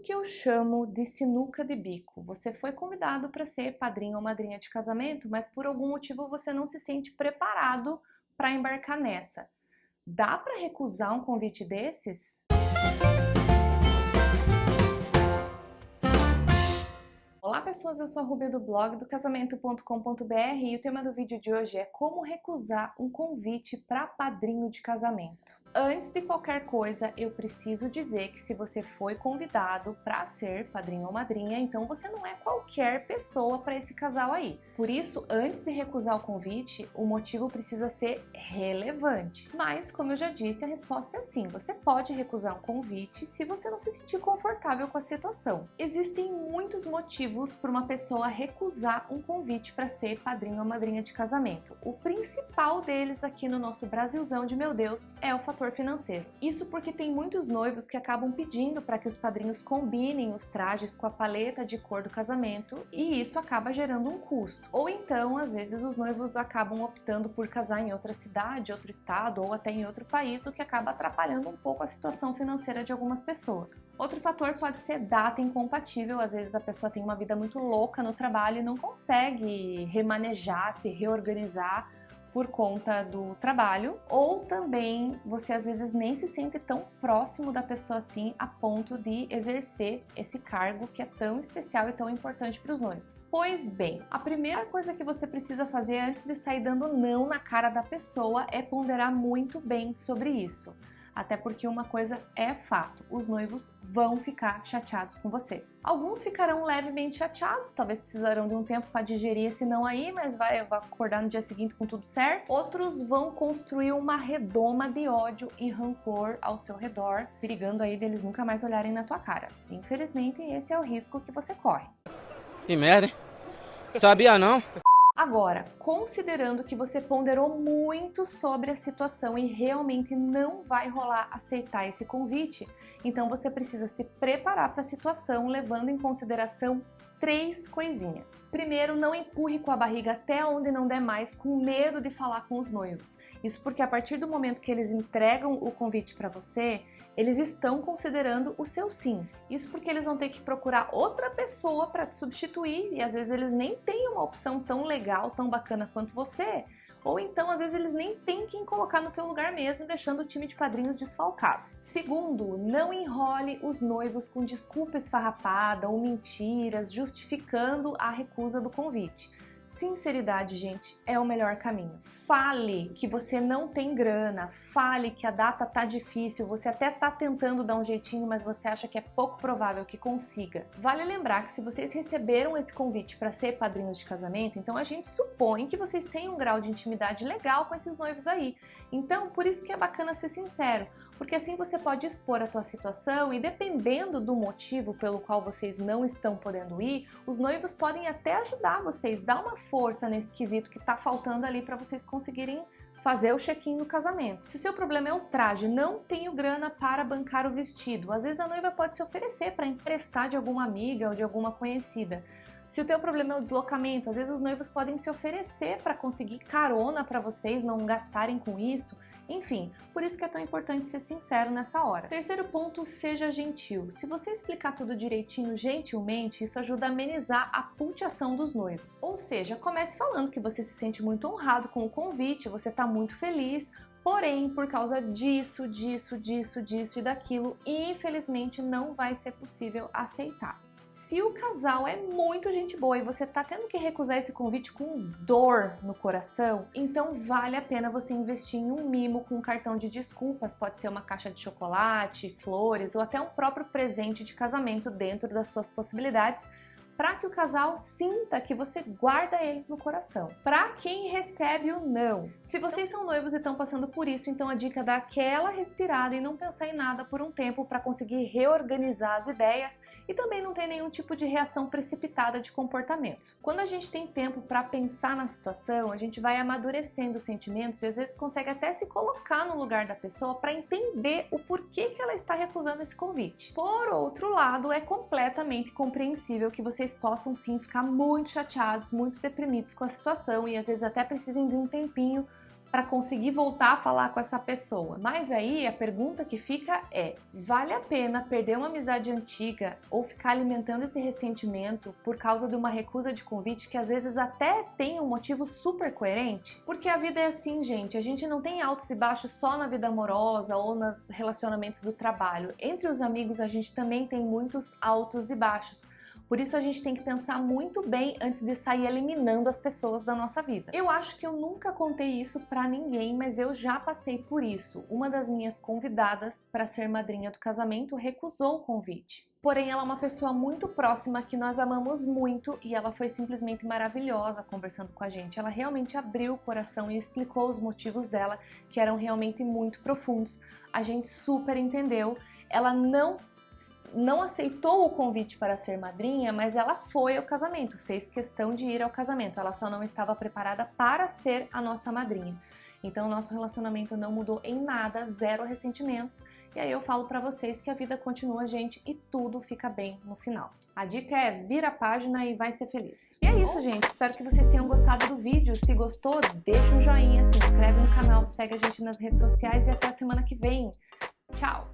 que eu chamo de sinuca de bico. Você foi convidado para ser padrinho ou madrinha de casamento, mas por algum motivo você não se sente preparado para embarcar nessa. Dá para recusar um convite desses? Olá pessoas, eu sou a Ruby do blog do casamento.com.br e o tema do vídeo de hoje é como recusar um convite para padrinho de casamento. Antes de qualquer coisa, eu preciso dizer que se você foi convidado para ser padrinho ou madrinha, então você não é qualquer pessoa para esse casal aí. Por isso, antes de recusar o convite, o motivo precisa ser relevante. Mas, como eu já disse, a resposta é sim. Você pode recusar um convite se você não se sentir confortável com a situação. Existem muitos motivos para uma pessoa recusar um convite para ser padrinho ou madrinha de casamento. O principal deles aqui no nosso Brasilzão de meu Deus é o fator financeiro. Isso porque tem muitos noivos que acabam pedindo para que os padrinhos combinem os trajes com a paleta de cor do casamento e isso acaba gerando um custo. Ou então, às vezes, os noivos acabam optando por casar em outra cidade, outro estado ou até em outro país, o que acaba atrapalhando um pouco a situação financeira de algumas pessoas. Outro fator pode ser data incompatível. Às vezes a pessoa tem uma vida muito louca no trabalho e não consegue remanejar, se reorganizar por conta do trabalho, ou também você às vezes nem se sente tão próximo da pessoa assim a ponto de exercer esse cargo que é tão especial e tão importante para os noivos. Pois bem, a primeira coisa que você precisa fazer antes de sair dando não na cara da pessoa é ponderar muito bem sobre isso. Até porque uma coisa é fato, os noivos vão ficar chateados com você. Alguns ficarão levemente chateados, talvez precisarão de um tempo para digerir esse não aí, mas vai acordar no dia seguinte com tudo certo. Outros vão construir uma redoma de ódio e rancor ao seu redor, perigando aí deles nunca mais olharem na tua cara. Infelizmente, esse é o risco que você corre. Que merda, hein? Sabia não? Agora, considerando que você ponderou muito sobre a situação e realmente não vai rolar aceitar esse convite, então você precisa se preparar para a situação levando em consideração 3 coisinhas. Primeiro, não empurre com a barriga até onde não der mais, com medo de falar com os noivos. Isso porque a partir do momento que eles entregam o convite para você, eles estão considerando o seu sim. Isso porque eles vão ter que procurar outra pessoa para te substituir e às vezes eles nem têm uma opção tão legal, tão bacana quanto você. Ou então, às vezes, eles nem têm quem colocar no teu lugar mesmo, deixando o time de padrinhos desfalcado. Segundo, não enrole os noivos com desculpa esfarrapada ou mentiras, justificando a recusa do convite. Sinceridade, gente, é o melhor caminho. Fale que você não tem grana, fale que a data tá difícil, você até tá tentando dar um jeitinho, mas você acha que é pouco provável que consiga. Vale lembrar que se vocês receberam esse convite para ser padrinhos de casamento, então a gente supõe que vocês têm um grau de intimidade legal com esses noivos aí. Então, por isso que é bacana ser sincero, porque assim você pode expor a tua situação e dependendo do motivo pelo qual vocês não estão podendo ir, os noivos podem até ajudar vocês, dar uma força nesse quesito que tá faltando ali para vocês conseguirem fazer o check-in no casamento. Se o seu problema é o traje, não tenho grana para bancar o vestido, às vezes a noiva pode se oferecer para emprestar de alguma amiga ou de alguma conhecida. Se o teu problema é o deslocamento, às vezes os noivos podem se oferecer para conseguir carona para vocês não gastarem com isso. Enfim, por isso que é tão importante ser sincero nessa hora. Terceiro ponto, seja gentil. Se você explicar tudo direitinho, gentilmente, isso ajuda a amenizar a pulteação dos noivos. Ou seja, comece falando que você se sente muito honrado com o convite, você está muito feliz, porém, por causa disso e daquilo, infelizmente não vai ser possível aceitar. Se o casal é muito gente boa e você tá tendo que recusar esse convite com dor no coração, então vale a pena você investir em um mimo com um cartão de desculpas, pode ser uma caixa de chocolate, flores ou até um próprio presente de casamento dentro das suas possibilidades, para que o casal sinta que você guarda eles no coração. Para quem recebe o não. Se vocês são noivos e estão passando por isso, então a dica é dar aquela respirada e não pensar em nada por um tempo para conseguir reorganizar as ideias e também não ter nenhum tipo de reação precipitada de comportamento. Quando a gente tem tempo para pensar na situação, a gente vai amadurecendo os sentimentos e às vezes consegue até se colocar no lugar da pessoa para entender o porquê que ela está recusando esse convite. Por outro lado, é completamente compreensível que vocês possam sim ficar muito chateados, muito deprimidos com a situação e às vezes até precisem de um tempinho para conseguir voltar a falar com essa pessoa. Mas aí a pergunta que fica é: vale a pena perder uma amizade antiga ou ficar alimentando esse ressentimento por causa de uma recusa de convite que às vezes até tem um motivo super coerente? Porque a vida é assim, gente, a gente não tem altos e baixos só na vida amorosa ou nos relacionamentos do trabalho. Entre os amigos a gente também tem muitos altos e baixos. Por isso a gente tem que pensar muito bem antes de sair eliminando as pessoas da nossa vida. Eu acho que eu nunca contei isso pra ninguém, mas eu já passei por isso. Uma das minhas convidadas para ser madrinha do casamento recusou o convite. Porém, ela é uma pessoa muito próxima que nós amamos muito e ela foi simplesmente maravilhosa conversando com a gente. Ela realmente abriu o coração e explicou os motivos dela, que eram realmente muito profundos. A gente super entendeu. Ela não aceitou o convite para ser madrinha, mas ela foi ao casamento, fez questão de ir ao casamento. Ela só não estava preparada para ser a nossa madrinha. Então, o nosso relacionamento não mudou em nada, zero ressentimentos. E aí eu falo pra vocês que a vida continua, gente, e tudo fica bem no final. A dica é: vira a página e vai ser feliz. E é isso, gente. Espero que vocês tenham gostado do vídeo. Se gostou, deixa um joinha, se inscreve no canal, segue a gente nas redes sociais e até a semana que vem. Tchau!